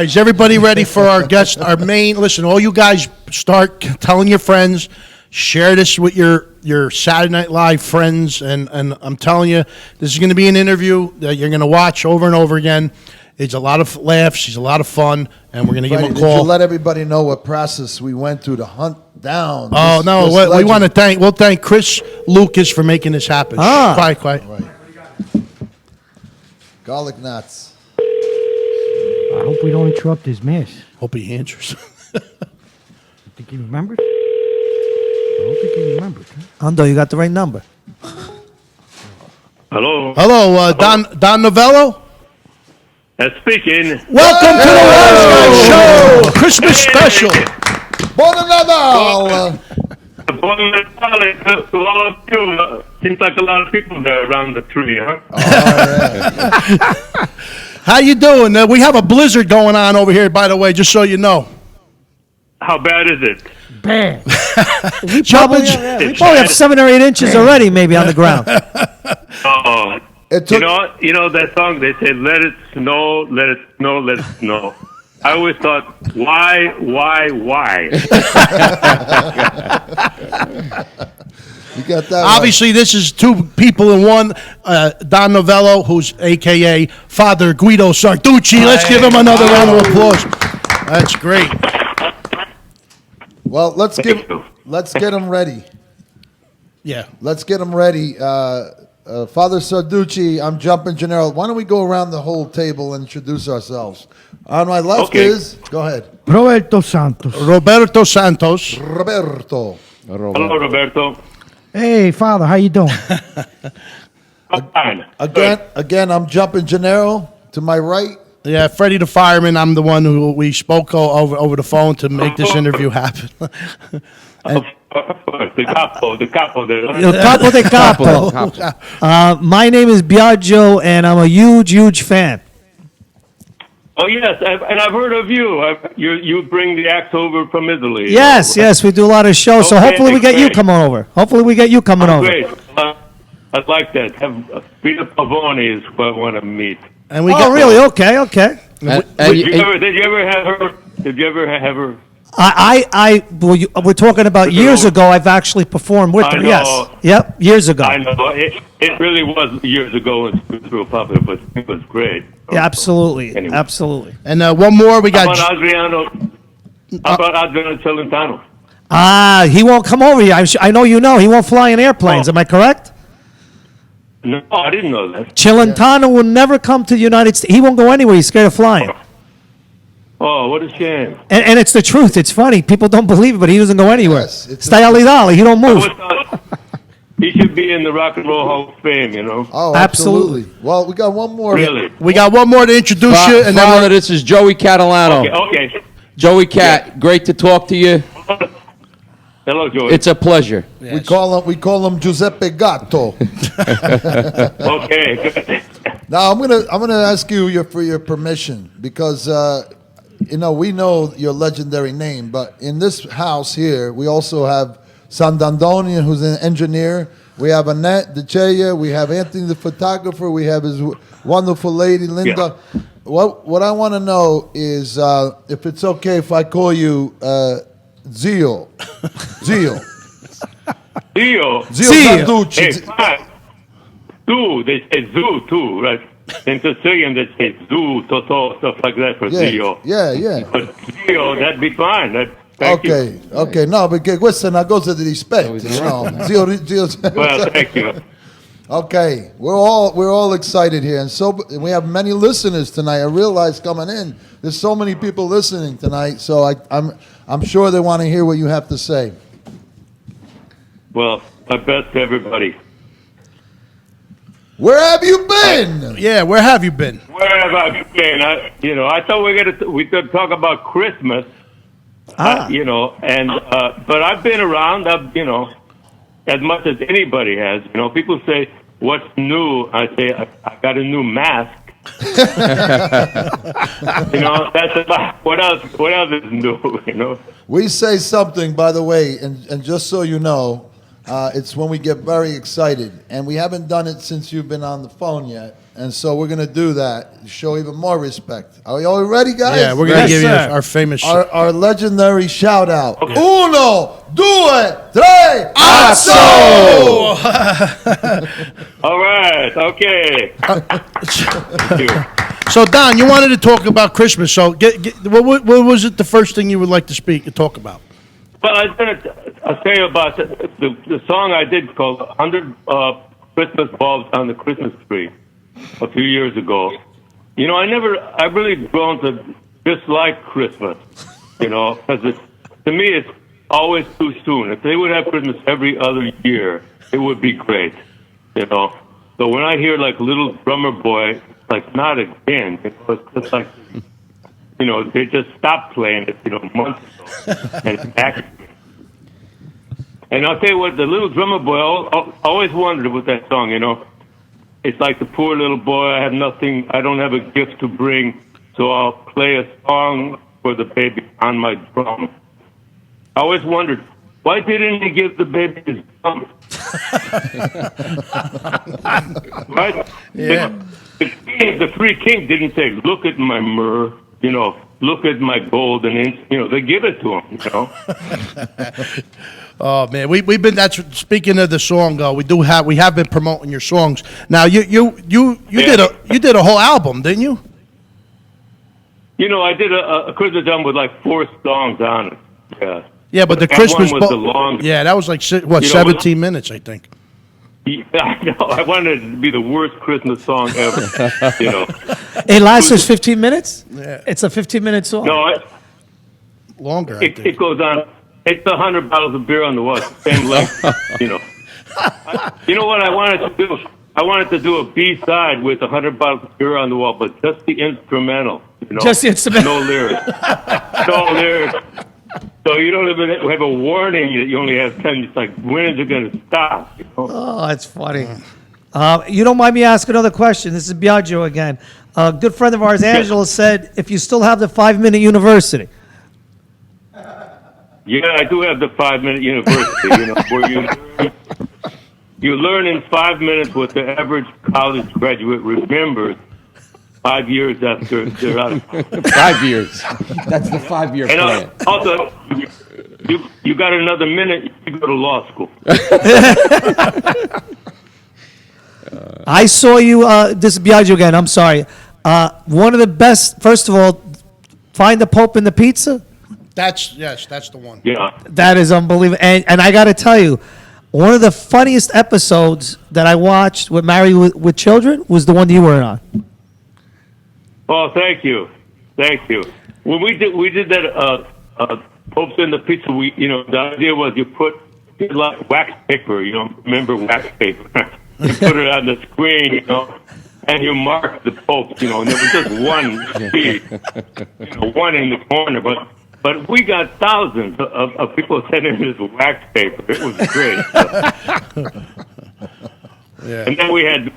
Is everybody ready for our guest, our main? Listen, all you guys start telling your friends, share this with your Saturday Night Live friends, and I'm telling you, this is going to be an interview that you're going to watch over and over again. It's a lot of laughs, it's a lot of fun, and we're going to give him a call. Did you let everybody know what process we went through to hunt down? We want to we'll thank Chris Lucas for making this happen. Quiet. Right. Garlic knots. I hope we don't interrupt his mess. Hope he answers. You think he remembers? I don't think he remembers. Huh? Hondo, you got the right number. Hello. Hello, Don Novello? Speaking. Welcome to the Wiseguyz Show! Christmas special! Buon Natale! Bon Natale to all of you. Seems like a lot of people there around the tree, huh? Oh, yeah. How you doing? We have a blizzard going on over here, by the way, just so you know. How bad is it? Bad. We probably have 7 or 8 inches already, maybe on the ground. Oh, you know that song? They say, "Let it snow, let it snow, let it snow." I always thought, why? You got that Obviously, this is two people in one. Don Novello, who's a.k.a. Father Guido Sarducci. Let's give him another round of applause. That's great. Well, let's get him ready. Yeah. Let's get him ready. Father Sarducci, I'm Jumping Gennaro. Why don't we go around the whole table and introduce ourselves? On my left is, go ahead. Roberto Santos. Roberto Santos. Roberto. Hello, Roberto. Hey, Father, how you doing? Fine. Again, I'm Jumping Gennaro. To my right. Yeah, Freddie the fireman. I'm the one who we spoke over the phone to make this interview happen. The capo. El capo de capo. My name is Biagio, and I'm a huge fan. Oh yes, I've heard of you. You bring the acts over from Italy. Yes, we do a lot of shows. So hopefully we get you coming over. Great. I'd like that. Peter Pavoni is who I want to meet. And we really? Okay. Did you ever have her? We're talking about years ago. I've actually performed with her. Yes. Yep. Years ago. I know. It really was years ago and real popular, but it was great. Yeah, absolutely. Anyway. Absolutely. And one more. We got. How about Adriano Celentano? He won't come over here. I know you know. He won't fly in airplanes. Am I correct? No, I didn't know that. Celentano will never come to the United States. He won't go anywhere. He's scared of flying. Oh, what a shame. And it's the truth. It's funny. People don't believe it, but he doesn't go anywhere. Yes, Stay alidali. He don't move. He should be in the Rock and Roll Hall of Fame, you know? Oh, absolutely. Well, we got one more. Really? We got one more to introduce you. And Father, this is Joey Catalano. Okay. Joey Cat, great to talk to you. Hello, Joey. It's a pleasure. Yes. We call him Giuseppe Gatto. Okay, good. Now I'm gonna ask you for your permission because we know your legendary name, but in this house here we also have Sant'Antonio, who's an engineer. We have Annette DeCeia. We have Anthony the photographer. We have his wonderful lady Linda. Yeah. What I want to know is if it's okay if I call you Zio. Zio Sarducci. Hey, fine. Zoo, they say zoo too, right? In Sicilian, they say zoo, toto, stuff like that for Zio. Yeah. But Zio, that'd be fine. Okay. No, perché questa è una cosa di rispetto. Zio. Well, thank you. Okay, we're all excited here, and so we have many listeners tonight. I realize coming in, there's so many people listening tonight. So I'm sure they want to hear what you have to say. Well, my best to everybody. Where have you been? Yeah, where have you been? Where have I been? I thought we could talk about Christmas. But I've been around. As much as anybody has. People say, "What's new?" I say, "I got a new mask." That's about what else. What else is new? We say something, by the way, and just so you know, It's when we get very excited, and we haven't done it since you've been on the phone yet. And so we're going to do that, show even more respect. Are you all ready, guys? Yeah, we're going to give you sir. our famous. Our legendary shout out. Okay. Uno, due, tre, azzo! All right. Okay. Thank you. So Don, you wanted to talk about Christmas. So what was it? The first thing you would like to talk about? Well, I'll tell you about the song I did called 100 Christmas Bulbs on the Christmas Tree a few years ago. You know, I've really grown to dislike Christmas, you know, because to me it's always too soon. If they would have Christmas every other year, it would be great, you know. So when I hear like Little Drummer Boy, like not again, it's just like, you know, they just stopped playing it, you know, months ago, and it's back again. And I'll tell you what, the Little Drummer Boy, I always wondered with that song, you know. It's like the poor little boy, I have nothing, I don't have a gift to bring, so I'll play a song for the baby on my drum. I always wondered, why didn't he give the baby his drum? Right? Yeah. The three kings didn't say, look at my myrrh, you know, look at my gold, and, you know, they give it to him, you know. Oh man, we've been. Speaking of the song. We have been promoting your songs. Now you did a whole album, didn't you? You know, I did a Christmas album with like 4 songs on it. Yeah. Yeah, but the that Christmas. one was the longest. Yeah, that was like 17 minutes, I think. Yeah, I know. I wanted it to be the worst Christmas song ever. You know. It lasts 15 minutes? Yeah. It's a 15-minute song. No, Longer. I think. it goes on. It's 100 bottles of beer on the wall, same length. You know. You know what I wanted to do? I wanted to do a B-side with 100 bottles of beer on the wall, but just the instrumental. You know? Just the instrumental. No lyrics. No lyrics. So you don't even have a warning that you only have 10. It's like, when is it going to stop? You know? Oh, that's funny. You don't mind me asking another question? This is Biagio again. A good friend of ours, Angela, said, if you still have the 5-minute university. Yeah, I do have the 5-minute university, you know, where you learn in 5 minutes what the average college graduate remembers 5 years after they're out of college. 5 years. That's the 5-year plan. And also, you got another minute, you go to law school. I saw you, this is Biagio again, I'm sorry. One of the best, first of all, Find the Pope in the Pizza. That's the one. Yeah. That is unbelievable. And I got to tell you, one of the funniest episodes that I watched with Married with Children was the one you were on. Oh, thank you. When we did that, Popes in the Pizza, the idea was you put like wax paper, remember wax paper? You put it on the screen, and you mark the popes, and there was just one sheet, one in the corner, but we got thousands of people sending this wax paper. It was great. Yeah. And then we had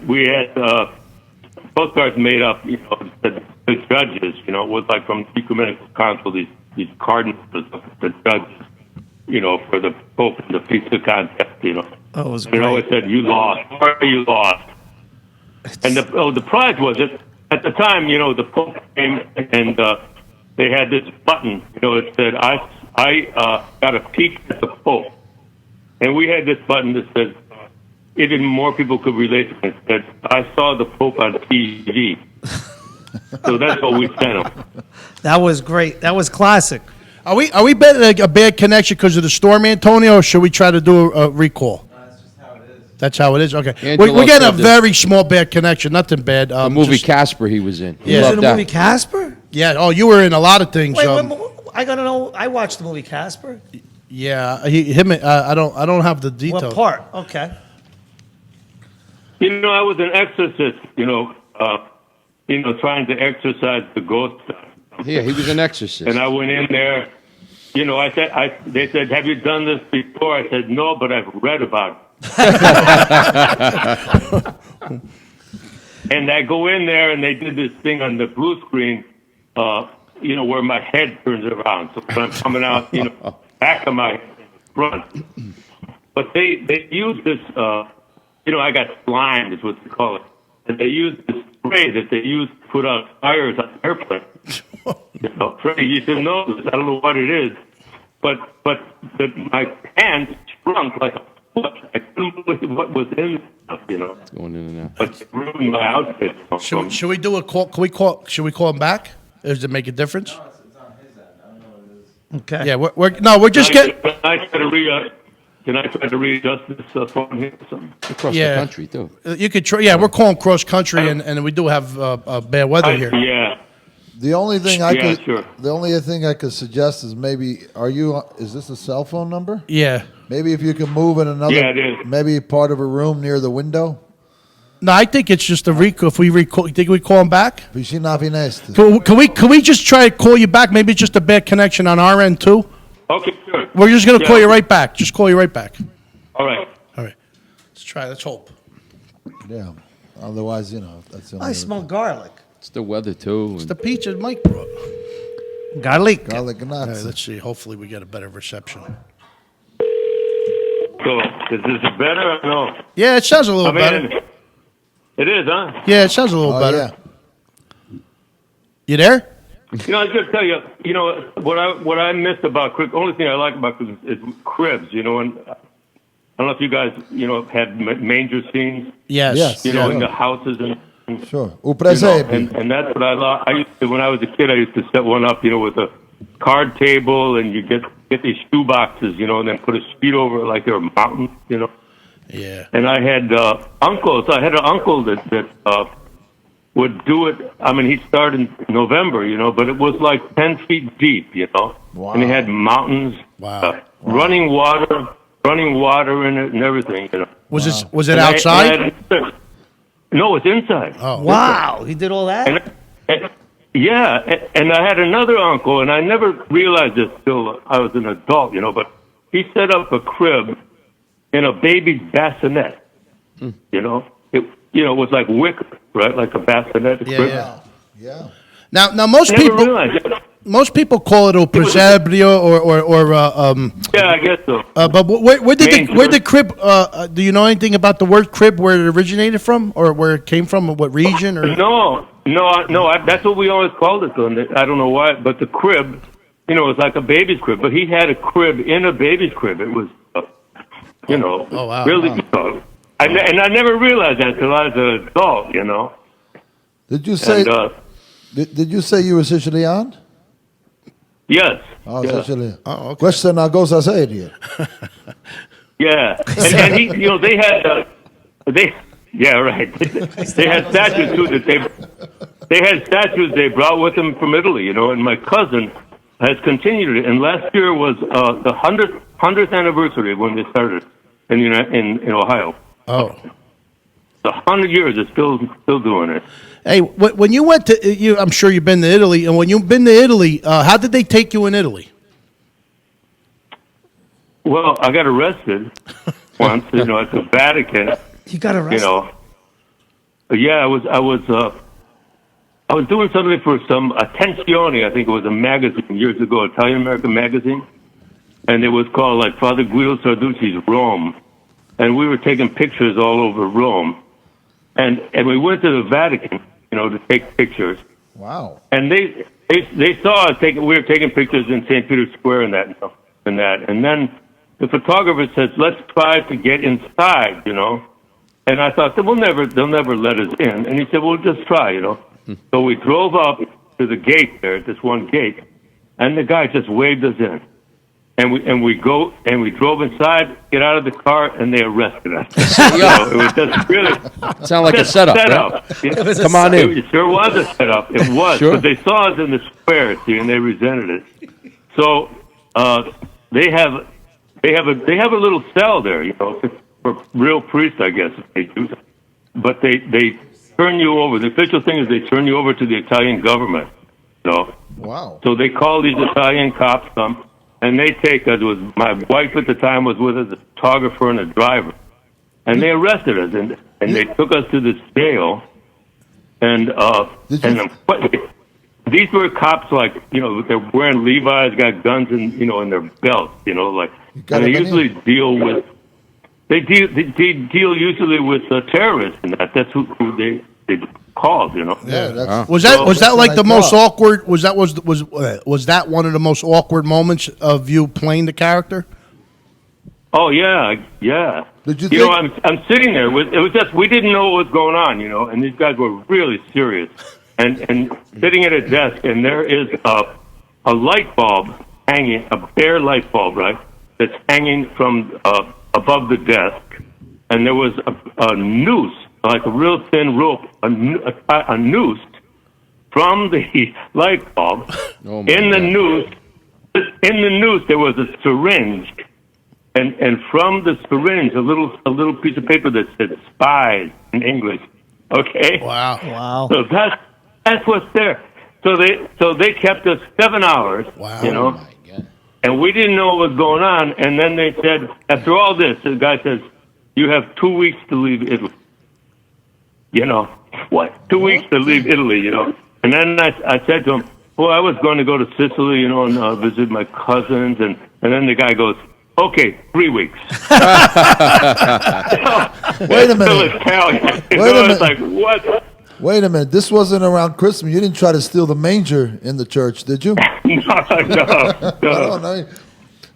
postcards made up, the judges, it was like from the Ecumenical Council, these cardinals, the judges, for the Pope and the Pizza contest, Oh, it was And it always great. said, you lost, or you lost. And the prize was it, at the time, the Pope came and they had this button, it said, I got a peek at the Pope. And we had this button that said, even more people could relate to it. That I saw the Pope on TV. So that's what we sent him. That was great. That was classic. Are we betting a bad connection because of the storm, Antonio, or should we try to do a recall? That's just how it is. That's how it is? Okay. Angelo We're getting a said that- very small bad connection, nothing bad. The movie Casper he was in. Yeah. Was Loved it a that. movie Casper? Yeah, oh, you were in a lot of things. Wait, I gotta know. I watched the movie Casper. Yeah, I don't have the details. What part? Okay. I was an exorcist, trying to exorcise the ghost. Yeah, he was an exorcist. And I went in there, they said, have you done this before? I said, no, but I've read about it. And I go in there and they did this thing on the blue screen, where my head turns around. So when I'm coming out, back of my head, front. but they use this. I got slime is what they call it, and they use this spray that they use to put out fires on airplanes. Freddie, you should know this. I don't know what it is, but my pants shrunk like a foot. I couldn't believe what was in them, It's going in and out. But it ruined my outfit. Should we do a call? Should we call him back? Does it make a difference? Okay. Yeah, we're just getting. Can I try to readjust this phone here or something? Across Yeah. the country, too. You could try. Yeah, we're calling cross country, and we do have bad weather here. Yeah. The only thing Sure. the only thing I could suggest is maybe is this a cell phone number? Yeah. Maybe if you can move in another, Yeah, it is. maybe part of a room near the window. No, I think it's just a recall. If we recall, you think we call him back? Vicino a finestra. Can we just try to call you back? Maybe it's just a bad connection on our end too. Okay, sure. We're just gonna Yeah. call you right back. Just call you right back. All right. All right. Let's try. Let's hope. Yeah. Otherwise, that's the only I smell garlic. It's the weather, too. It's the pizza Mike brought. Garlic. garlic All right, gnocchi. let's see. Hopefully, we get a better reception. So, is this better or no? Yeah, it sounds a little better. It is, huh? Yeah, it sounds a little Oh better. yeah. You there? I was going to tell you, what I missed about cribs, the only thing I like about cribs is cribs, and I don't know if you guys, had manger scenes, Yes. Yes. in Yeah. the houses and Sure. Un presepe. and that's what I love. I used to, when I was a kid, I used to set one up, with a card table, and you get these shoe boxes, and then put a sheet over it like they were mountains, Yeah. And I had uncles. I had an uncle that would do it. I mean, he'd start in November, but it was like 10 feet deep, Wow. And he had mountains, Wow. running water in it and everything, Was it And outside? No, it's inside. Oh. Wow, he did all that? And I had another uncle, and I never realized this till I was an adult, but he set up a crib in a baby's bassinet. It was like wicker, right? Like a bassinet. Yeah, crib. yeah. Yeah. Now most I never people realized that. most people call it a presabrio or Yeah, I guess so. but where did Manger. the crib? Do you know anything about the word crib? Where it originated from, or where it came from, or what region? Or No. That's what we always called it. Though. I don't know why, but the crib, it was like a baby's crib. But he had a crib in a baby's crib. It was, Oh, wow. really. And I never realized that until I was an adult. Did you say? And, Did you say you were Sicilian? yes. Oh, yeah. Sicilian. Oh, okay. Questa è una cosa seria. Yeah, and he, they had, yeah, right. They had statues too they had statues they brought with them from Italy, and my cousin has continued it. And last year was the 100th anniversary when they started in Ohio. Oh. The 100 years, they're still doing it. Hey, when you went to I'm sure you've been to Italy, and when you've been to Italy, how did they take you in Italy? Well, I got arrested once, at the Vatican. He got arrested. Yeah, I was doing something for some Attenzione, I think it was a magazine years ago, Italian American magazine, and it was called like Father Guido Sarducci's Rome, and we were taking pictures all over Rome, and we went to the Vatican, to take pictures, Wow. and they saw us we were taking pictures in St. Peter's Square and that, and then the photographer says, "Let's try to get inside," And I thought they'll never let us in. And he said, "Well, just try," So we drove up to the gate there, this one gate, and the guy just waved us in. And we drove inside, get out of the car, and they arrested us. It was just really Sound like a setup, right? Come on in. It sure was a setup. It was, Sure. but they saw us in the square, see, and they resented it. So they have a little cell there, for real priests, I guess they do. But they turn you over. The official thing is they turn you over to the Italian government. Wow. So they call these Italian cops come, and they take us. My wife at the time was with us, a photographer and a driver, and they arrested us and they took us to this jail. And these were cops like they're wearing Levi's, got guns in their belts, and they usually deal with They deal usually with terrorists, and that's who they called. You know. Yeah, that's, Was that that's like what the I most thought. awkward? Was that one of the most awkward moments of you playing the character? Oh yeah. Did you know, think- I'm sitting there. It was just we didn't know what was going on, you know, and these guys were really serious, and sitting at a desk, and there is a light bulb hanging, a bare light bulb, right? That's hanging from above the desk, and there was a noose, like a real thin rope, a noose from the light bulb. Oh, my in the God. noose, there was a syringe. And from the syringe, a little piece of paper that said "spies" in English. Okay. Wow. So that's what's there. So they kept us 7 hours. Wow. You know. Oh, my God. And we didn't know what was going on. And then they said, after all this, the guy says, "You have 2 weeks to leave Italy." You know what? 2 weeks to leave Italy. You know. And then I said to him, "Well, I was going to go to Sicily, you know, and visit my cousins." And then the guy goes, "Okay, 3 weeks." Wait a minute. Italian. Wait a minute. It's like, what? Wait a minute. This wasn't around Christmas. You didn't try to steal the manger in the church, did you? No. I don't know.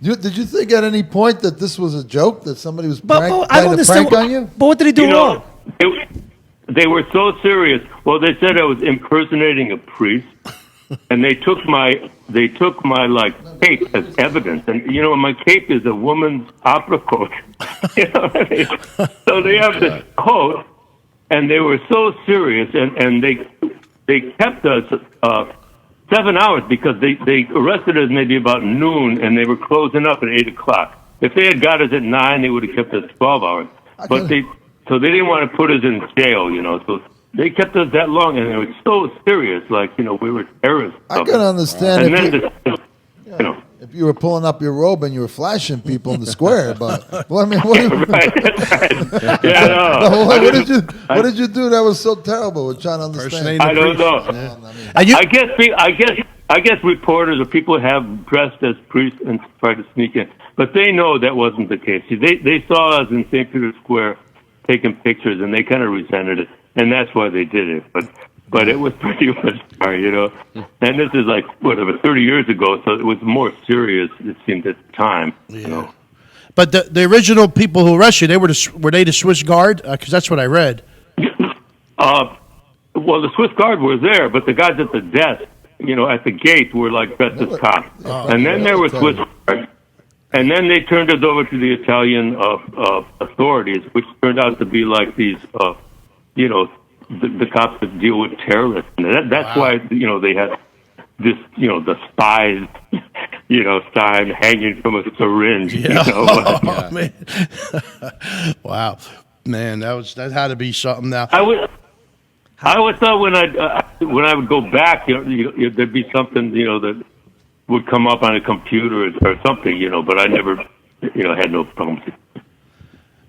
Did you think at any point that this was a joke, that somebody was But, playing I don't a understand. prank on you? But what did he do You know, wrong? they were so serious. Well, they said I was impersonating a priest, and they took my like cape as evidence. And you know, my cape is a woman's opera coat. You know what I mean? So they have this coat, and they were so serious, and they kept us 7 hours because they arrested us maybe about noon, and they were closing up at 8:00. If they had got us at 9, they would have kept us 12 hours. But they didn't want to put us in jail, you know. So they kept us that long, and it was so serious, like, you know, we were terrorists. I can understand And if then, you, you know, if you were pulling up your robe and you were flashing people in the square, but well, I mean, what, right. Yeah, no. what did you do that was so terrible? We're trying to understand. Impersonating I don't know. I guess reporters or people have dressed as priests and tried to sneak in, but they know that wasn't the case. See, they saw us in St. Peter's Square taking pictures, and they kind of resented it, and that's why they did it. But it was pretty much, you know. And this is like whatever 30 years ago, so it was more serious. It seemed at the time, you know. But the original people who arrested you, were they the Swiss Guard? Because that's what I read. Well, the Swiss Guard were there, but the guys at the desk, you know, at the gate were like dressed as cops. And then there were Swiss Guards. And then they turned us over to the Italian authorities, which turned out to be like these, you know, the cops that deal with terrorists. And that's why, you know, they had this, you know, the spies, you know, sign hanging from a syringe. Yeah. You know? Oh, man. Wow. Man, that had to be something now. I always thought when I would go back, you know, there'd be something, you know, that would come up on a computer or something, you know. But I never, you know, had no problems.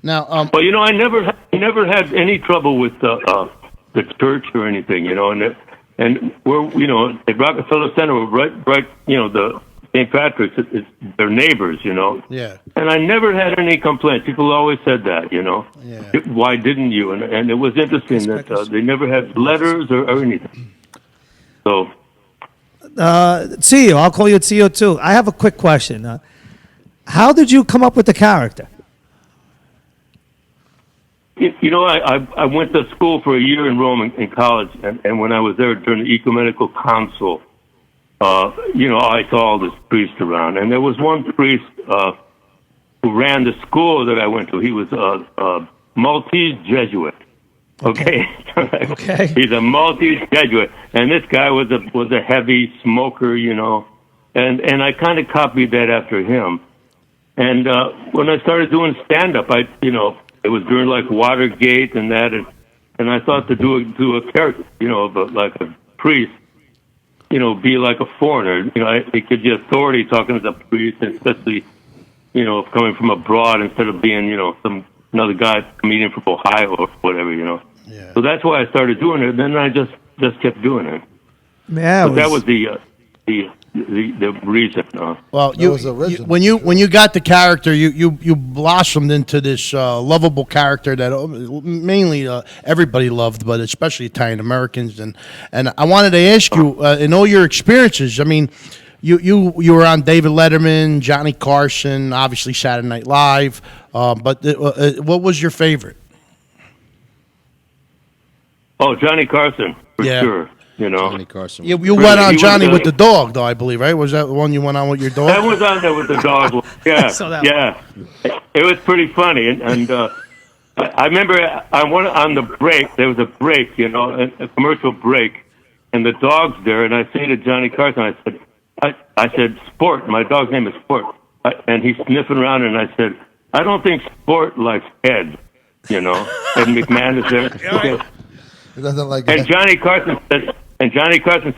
Now, But you know, I never had any trouble with the church or anything, you know. And we're, you know, at Rockefeller Center, we're right, you know, the St. Patrick's, they're neighbors, you know. yeah. And I never had any complaints. People always said that, you know. Yeah. Why didn't you? And it was interesting that they never had letters or anything. So, CEO, I'll call you CEO too. I have a quick question. How did you come up with the character? you know, I went to school for a year in Rome in college, and when I was there during the ecumenical council, you know, I saw all this priest around, and there was one priest who ran the school that I went to. He was a Maltese Jesuit. Okay. Okay. He's a Maltese Jesuit, and this guy was a heavy smoker, you know, and I kind of copied that after him. And when I started doing stand up, you know, it was during like Watergate and that, and I thought to do a character, you know, like a priest, you know, be like a foreigner. You know, it could be authority talking as a priest, and especially, you know, coming from abroad instead of being, you know, another guy comedian from Ohio or whatever, you know. So that's why I started doing it. And then I just kept doing it. Yeah, But that was the the reason. Well, That was original. when you got the character, you blossomed into this lovable character that mainly everybody loved, but especially Italian Americans. And I wanted to ask you, in all your experiences, I mean, you were on David Letterman, Johnny Carson, obviously Saturday Night Live, but what was your favorite? Oh, Johnny Carson, for sure. You know, Johnny Carson. You was- went on he was, Johnny with the dog, though, I believe, right? Was that the one you went on with your dog? that was on there with the dog. Yeah, saw that yeah. It was pretty funny, and I remember on the break. There was a break, you know, a commercial break, and the dog's there, and I say to Johnny Carson, I said, Sport. My dog's name is Sport, and he's sniffing around, and I said, I don't think Sport likes Ed, you know. And McMahon is there. He doesn't like And it. Johnny Carson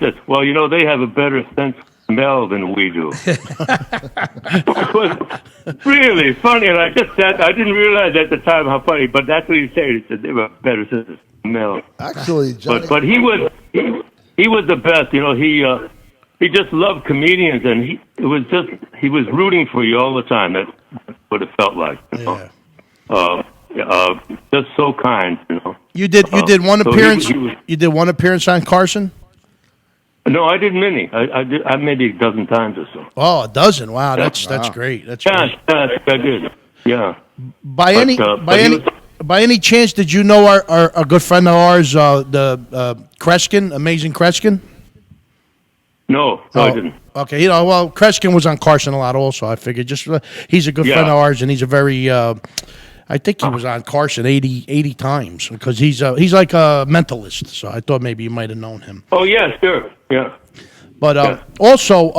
says, well, you know, they have a better sense of smell than we do. It was really funny, and I didn't realize at the time how funny, but that's what he said. He said they have a better sense of smell. Actually, Johnny. But he was the best. You know, he just loved comedians, and he was rooting for you all the time. That's what it felt like. You know? Just so kind, you know. You did one so appearance. he was- You did one appearance on Carson. No, I did many. I did maybe a dozen times or so. Oh, a dozen! Wow, that's great. That's Yes, great. I did. Yeah. By But, any but he was- by any chance, did you know our a good friend of ours, the Kreskin, Amazing Kreskin? No, I didn't. Okay, you know, well, Kreskin was on Carson a lot also. I figured just he's a good Yeah. friend of ours, and he's a very. I think he was on Carson 80 times because he's like a mentalist. So I thought maybe you might have known him. Oh yeah, sure. Yeah. But also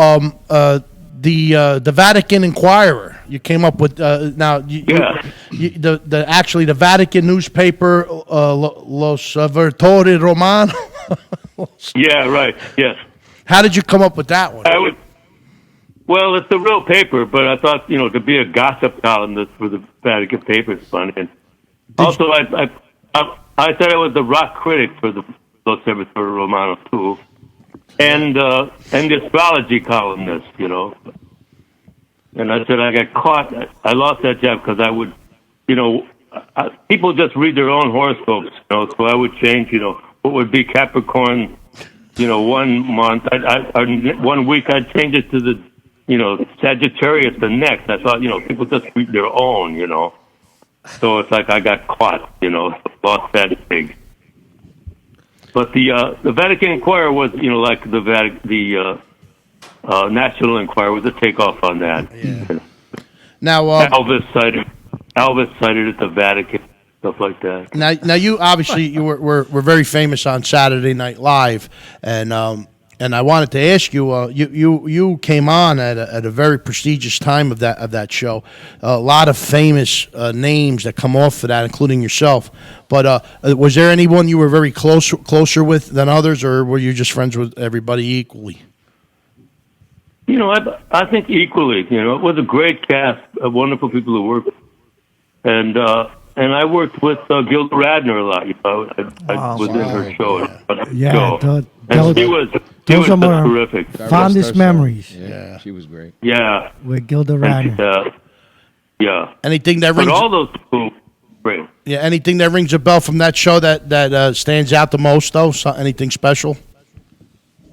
the Vatican Inquirer. You came up with now. Yeah. The Vatican newspaper, L'Osservatore Romano. Yeah, right. Yes. How did you come up with that one? Well, it's a real paper, but I thought, you know, to be a gossip columnist for the Vatican paper is fun. And also, I said I was the rock critic for the L'Osservatore Romano too, and the astrology columnist, you know. And I said I got caught. I lost that job because I would, you know, people just read their own horoscopes, you know. So I would change, you know, what would be Capricorn, you know, 1 month. 1 week I'd change it to the, you know, Sagittarius the next. I thought, you know, people just read their own, you know. So it's like I got caught, you know, lost that gig. But the Vatican Inquirer was, you know, like the National Enquirer was a takeoff on that. Yeah. Now Elvis cited at the Vatican, stuff like that. Now you obviously you were very famous on Saturday Night Live, and I wanted to ask you, you came on at a very prestigious time of that show. A lot of famous names that come off of that, including yourself. But was there anyone you were very closer with than others, or were you just friends with everybody equally? You know, I think equally. You know, it was a great cast of wonderful people to work with, and I worked with Gilda Radner a lot. You know, I was in her show. Yeah, And she was those are my terrific. fondest memories Yeah, she was great. Yeah. with Gilda And, Radner. yeah. Anything that But rings all those people, great. anything that rings a bell from that show that stands out the most though? Anything special?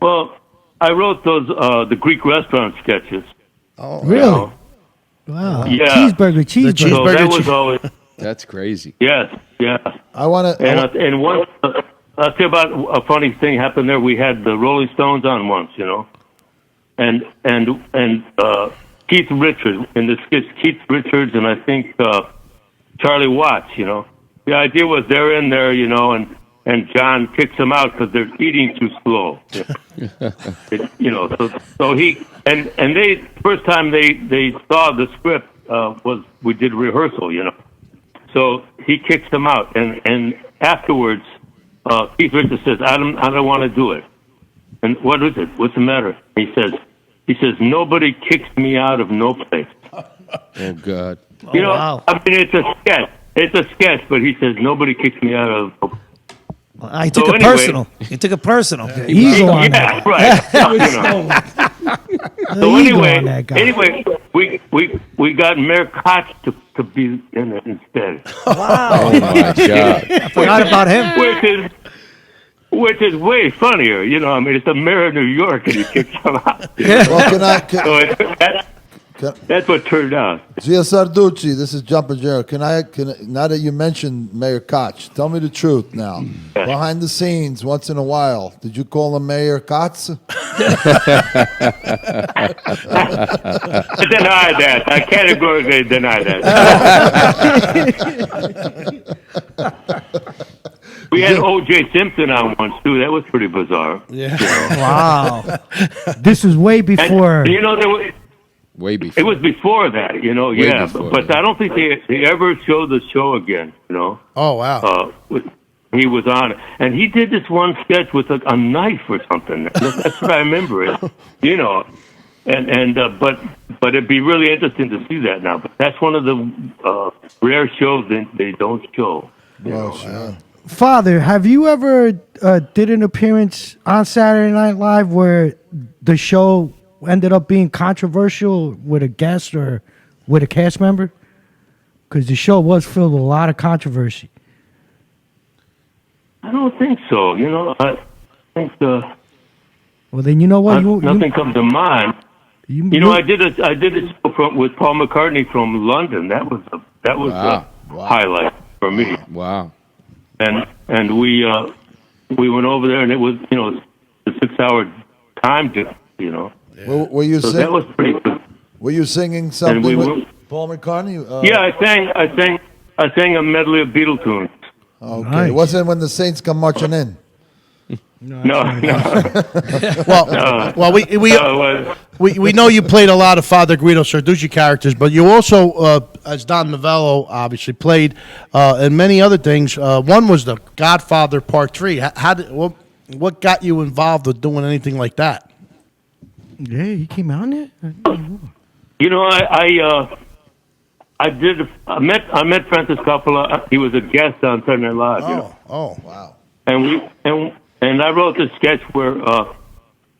Well, I wrote those the Greek restaurant sketches. Oh, Really? Wow. Yeah. Cheeseburger. So cheeseburger that was always That's crazy. yes, yeah. I want to. And one, I'll tell you about a funny thing happened there. We had the Rolling Stones on once, you know, and Keith Richards in the sketch. Keith Richards and I think Charlie Watts. You know, the idea was they're in there, you know, and John kicks them out because they're eating too slow. You know, so he and they first time they saw the script was we did rehearsal, you know. So he kicks them out, and afterwards, Keith Richards says, "I don't want to do it." And what is it? What's the matter? He says, "Nobody kicks me out of no place." Oh God. You know, wow. I mean, it's a sketch. It's a sketch, but he says nobody kicks me out of. No place. I took So it anyway- personal. You took it personal. Easy on Yeah, right. You know. So ego on that guy. anyway, we got Mayor Koch to be in it instead, Oh my God. Forgot about him. which is way funnier. You know, I mean, it's the mayor of New York, and he kicks him out. Well, That's what turned out. Gia Sarducci, this is Jumpin' Jero. Can I, now that you mentioned Mayor Koch, tell me the truth now. Behind the scenes, once in a while, did you call him Mayor Koch? I deny that. I categorically deny that. We had O.J. Simpson on once, too. That was pretty bizarre. Yeah. Wow. This is way before. And, you know, there was... Way before. It was before that, you know, yeah. before, But I don't think they ever showed the show again, you know. Oh, wow. He was on it. And he did this one sketch with a knife or something. That's what I remember it, you know. But it'd be really interesting to see that now. But that's one of the rare shows that they don't show. Oh, sure. Father, have you ever did an appearance on Saturday Night Live where the show ended up being controversial with a guest or with a cast member? Because the show was filled with a lot of controversy. I don't think so. You know, I think Well, then you know what? nothing comes to mind. You know, I did a show with Paul McCartney from London. That was a highlight for me. Wow. And we went over there, and it was, you know, a 6-hour time difference, you know. Were you So that was pretty good. Were you singing something with Paul McCartney? Yeah, I sang a medley of Beatle tunes. Okay. Nice. It wasn't when the Saints come marching in. No. Well, we know you played a lot of Father Guido Sarducci characters, but you also, as Don Novello, obviously played and many other things. One was The Godfather Part 3. What got you involved with doing anything like that? Yeah, he came out in it. You know, I met Francis Coppola. He was a guest on Saturday Night Live. You know? Oh, wow. And I wrote this sketch where,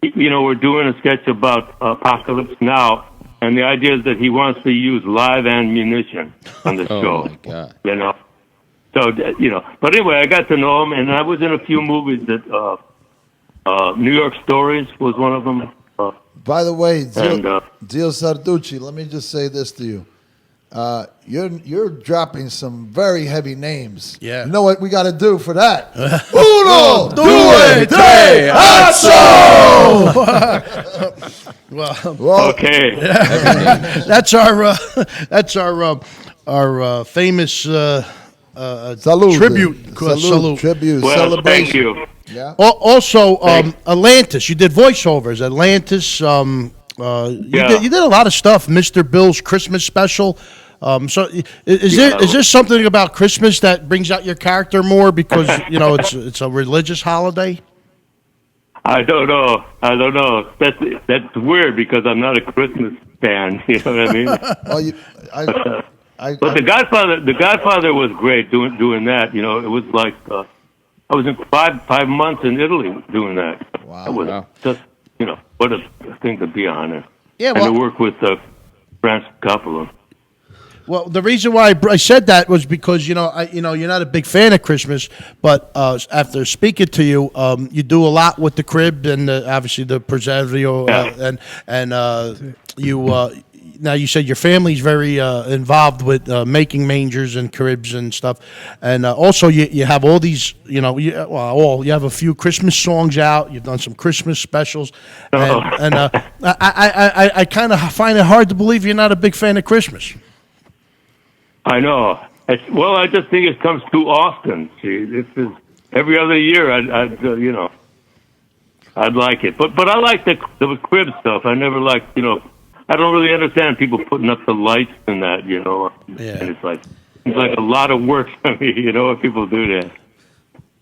you know, we're doing a sketch about Apocalypse Now, and the idea is that he wants to use live ammunition on the show. Oh my God. You know, so you know. But anyway, I got to know him, and I was in a few movies that New York Stories was one of them. By the way, And, Gio Sarducci, let me just say this to you. You're dropping some very heavy names. Yeah. You know what we got to do for that? Uno, due, tre, azzo! Well, Okay. that's our famous Salute. tribute. Well, celebration. thank you. Yeah. Also, Atlantis. You did voiceovers. Atlantis. You did a lot of stuff. Mr. Bill's Christmas special. So is there something about Christmas that brings out your character more because you know it's a religious holiday? I don't know. That's weird because I'm not a Christmas fan. You know what I mean? Well, But the Godfather was great doing that. You know, it was like I was in 5 months in Italy doing that. Wow. It was just, you know, what a thing to be on it. Yeah, and to work with Francis Coppola. Well, the reason why I said that was because you're not a big fan of Christmas, but after speaking to you, you do a lot with the crib and obviously the preservio, and you. Now you said your family's very involved with making mangers and cribs and stuff, and also you have all these, you have a few Christmas songs out. You've done some Christmas specials, and I kind of find it hard to believe you're not a big fan of Christmas. I know. I just think it comes too often. See, this is every other year. I'd like it, but I like the crib stuff. I never liked, I don't really understand people putting up the lights and that, Yeah. And it's like a lot of work for me, when people do that.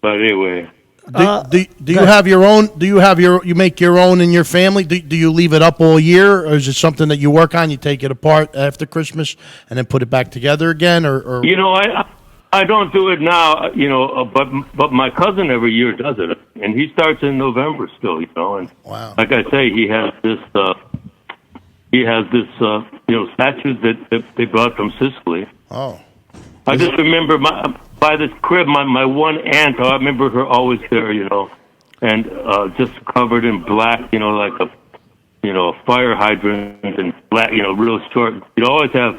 But anyway. Do you have your own? You make your own in your family? Do you leave it up all year, or is it something that you work on? You take it apart after Christmas and then put it back together again, or? I I don't do it now, but my cousin every year does it, and he starts in November still, And Wow. like I say, he has this statue that they brought from Sicily. Oh. I just remember by this crib, my one aunt. I remember her always there, and just covered in black, like a fire hydrant and black, real short. You'd always have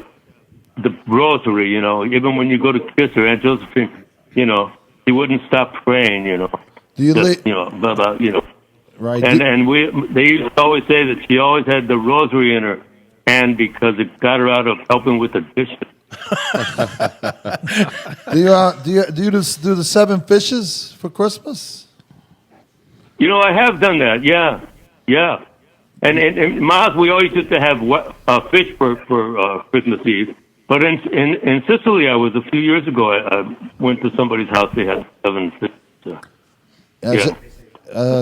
the rosary, even when you go to kiss her, Aunt Josephine, she wouldn't stop praying, Do you just, right? they used to always say that she always had the rosary in her hand because it got her out of helping with the dishes. do you just do the 7 fishes for Christmas? I have done that. Yeah. And in my house, we always used to have fish for Christmas Eve. But in Sicily, I was a few years ago. I went to somebody's house. They had 7 fish.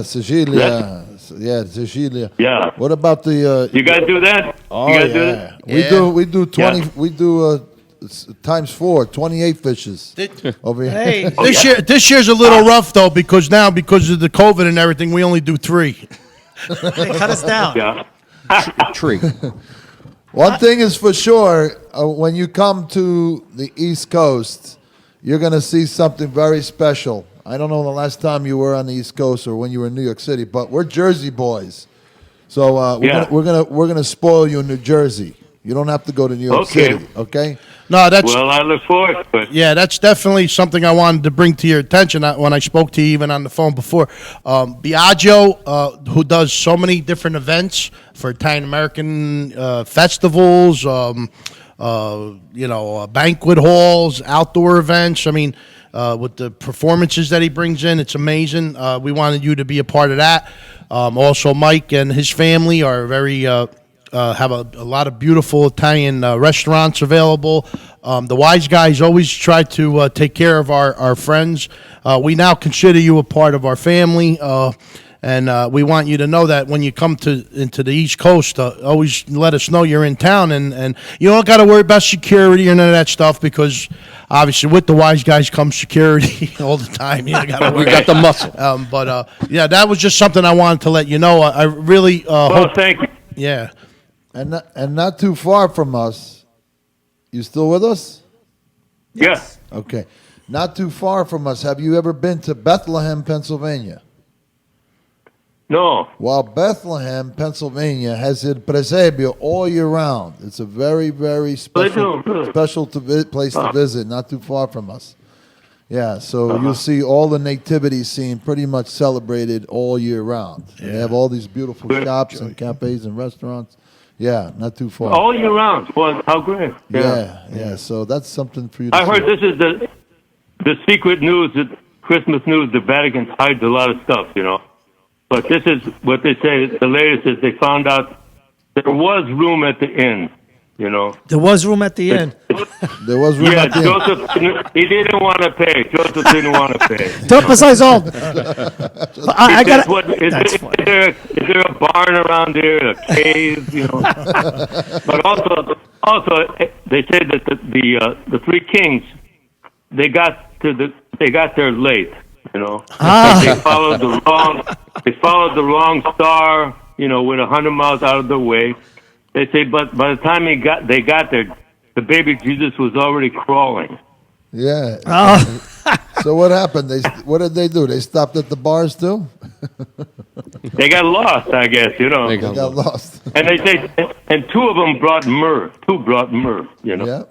Sicilia. Yeah, Sicilia. Yeah. What about the? You guys do that? Oh, you guys do yeah. that? We do 20. Yeah. We do times 4, 28 fishes over here. Hey, This year's a little rough though because of the COVID and everything, we only do 3. hey, cut us down. Yeah. Tree. One thing is for sure, when you come to the East Coast, you're going to see something very special. I don't know the last time you were on the East Coast or when you were in New York City, but we're Jersey boys, so we're gonna spoil you in New Jersey. You don't have to go to New York Okay. City, okay? No, that's Well, I look forward to it. yeah, that's definitely something I wanted to bring to your attention when I spoke to you even on the phone before. Biagio, who does so many different events for Italian American festivals, banquet halls, outdoor events. I mean, with the performances that he brings in, it's amazing. We wanted you to be a part of that. Also, Mike and his family are very have a lot of beautiful Italian restaurants available. The Wiseguyz always try to take care of our friends. We now consider you a part of our family. And we want you to know that when you come into the East Coast, always let us know you're in town, and you don't got to worry about security or none of that stuff because obviously with the Wiseguyz comes security all the time. You got We got the muscle. but that was just something I wanted to let you know. I really Well, hope. thank you. Yeah, And not too far from us. You still with us? Yes. Okay. Not too far from us. Have you ever been to Bethlehem, Pennsylvania? No. Well, Bethlehem, Pennsylvania has Il Presepio all year round. It's a very, very special, really? place to visit, not too far from us. Yeah, so you'll see all the nativity scene pretty much celebrated all year round. They have all these beautiful Good. shops and cafes and restaurants. Yeah, not too far. All year round. Well, how great. Yeah. So that's something for you to I heard see. this is the secret news, Christmas news. The Vatican hides a lot of stuff, But this is what they say. The latest is they found out there was room at the inn. There was room at the end. There was room Yeah, at the end. Joseph. He didn't want to pay. Joseph didn't want to pay. Don't emphasize all. I got Is there a barn around here? A cave? But also, they say that the 3 kings they got there late. They followed the wrong star. Went 100 miles out of the way. They say, but by the time they got there, the baby Jesus was already crawling. Yeah. Oh. So what happened? What did they do? They stopped at the bars too? They got lost, I guess. They They got lost. And they say, and 2 of them brought myrrh. 2 brought myrrh. Yeah.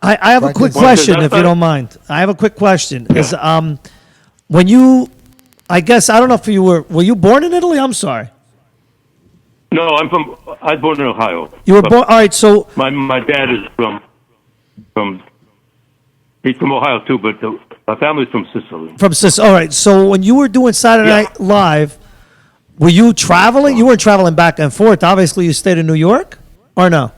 I have a quick question, if you don't mind. I have a quick question. Is when you, I guess I don't know if you were you born in Italy? I'm sorry. No, I was born in Ohio. You were born. All right, so My dad is he's from Ohio too, but my family's from Sicily. from Sis. All right, so when you were doing Saturday Night Live, were you traveling? You weren't traveling back and forth. Obviously, you stayed in New York, or no?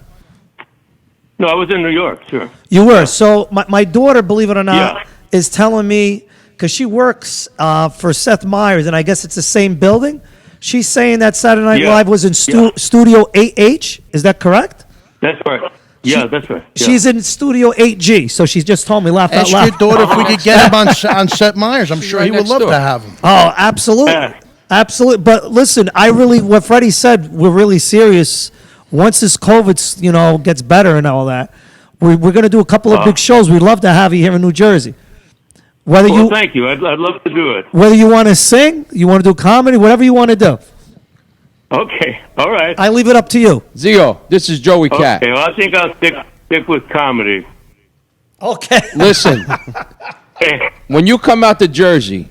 No, I was in New York, sure. You were. So my daughter, believe it or not, Yeah. is telling me, because she works for Seth Meyers, and I guess it's the same building. She's saying that Saturday Night Yeah. Live was in Studio 8H. Is that correct? That's right. Yeah, that's right. Yeah. She's in Studio 8G, so she just told me, laugh out Ask loud. your daughter if we could get him on Seth Meyers. I'm sure right he would next love door. to have him. Oh, absolutely. Yeah. Absolutely. But listen, what Freddie said, we're really serious. Once this COVID, gets better and all that, we're going to do a couple of big shows. We'd love to have you here in New Jersey. Well, thank you. I'd love to do it. Whether you want to sing, you want to do comedy, whatever you want to do. Okay. All right. I leave it up to you. Zio, this is Joey Cat. Okay. Well, I think I'll stick with comedy. Okay. Listen, Okay. when you come out to Jersey,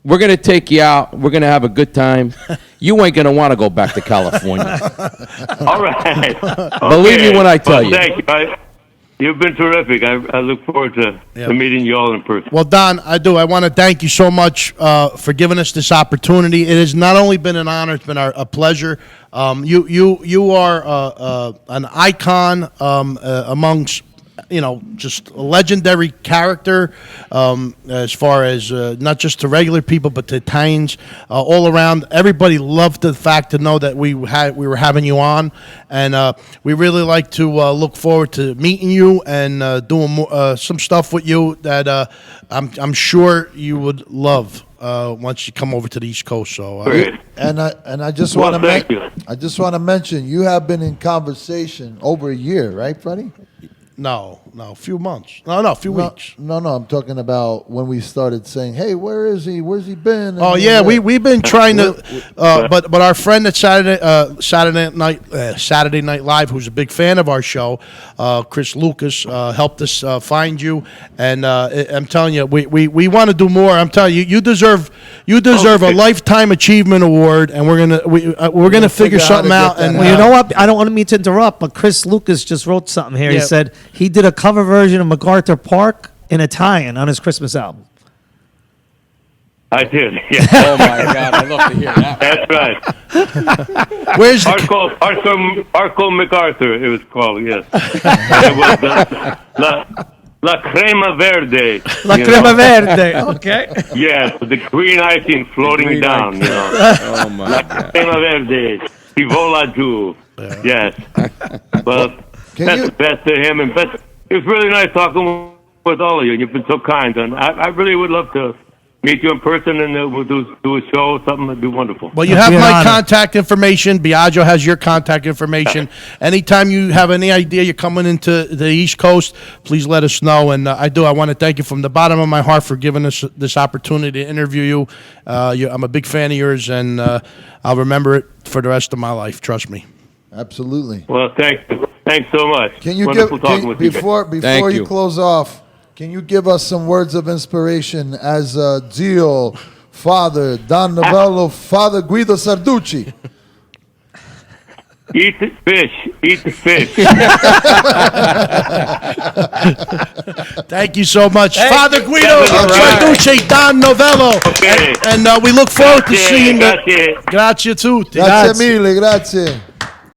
we're going to take you out. We're going to have a good time. You ain't going to want to go back to California. All right. Believe me Okay. when I tell Well, you. Thank you. You've been terrific. I look forward to meeting you all in person. Well, Don, I want to thank you so much for giving us this opportunity. It has not only been an honor; it's been a pleasure. You are an icon amongst just a legendary character as far as not just to regular people, but to Italians all around. Everybody loved the fact to know that we were having you on, and we really like to look forward to meeting you and doing more, some stuff with you that I'm sure you would love once you come over to the East Coast. So. Great. And I just Well, want thank to you. I just want to mention you have been in conversation over a year, right, Freddie? No, a few months. No, a few weeks. No, I'm talking about when we started saying, "Hey, where is he? Where's he been?" And Oh all yeah, that. we've been trying to, but our friend at Saturday Night Live, who's a big fan of our show, Chris Lucas, helped us find you, and I'm telling you, we want to do more. I'm telling you, you deserve a lifetime achievement award, and we're gonna figure figure out how to something get out. that And out. Well, you know what? I don't want to mean to interrupt, but Chris Lucas just wrote something here. He Yeah. said he did a cover version of MacArthur Park in Italian on his Christmas album. I did. Yeah. Oh, my God. I'd love to hear that. That's right. where's the Arco MacArthur, it was called, yes. It was La Crema Verde. La you know. Crema Verde. Okay. Yes, the green icing floating Green down, icing. you know. Oh, my La God. Crema Verde. Si vola giù. Yes. Well, that's the best to him. And best. It was really nice talking with all of you. You've been so kind. And I really would love to meet you in person, and we'll do a show, something that'd be wonderful. Well, you have Be an my honor. contact information. Biagio has your contact information. Anytime you have any idea you're coming into the East Coast, please let us know. And I want to thank you from the bottom of my heart for giving us this opportunity to interview you. I'm a big fan of yours, and I'll remember it for the rest of my life. Trust me. Absolutely. Well, thanks so much. Can you Wonderful talking with you guys. before Thank you you. close off? Can you give us some words of inspiration as Zio, Father Don Novello, Father Guido Sarducci? Eat the fish. Eat the fish. Thank you so much. Father Guido, Sarducci, Don Novello. Okay. And we look forward to Grazie, seeing grazie. Grazie tutti. Grazie mille, grazie.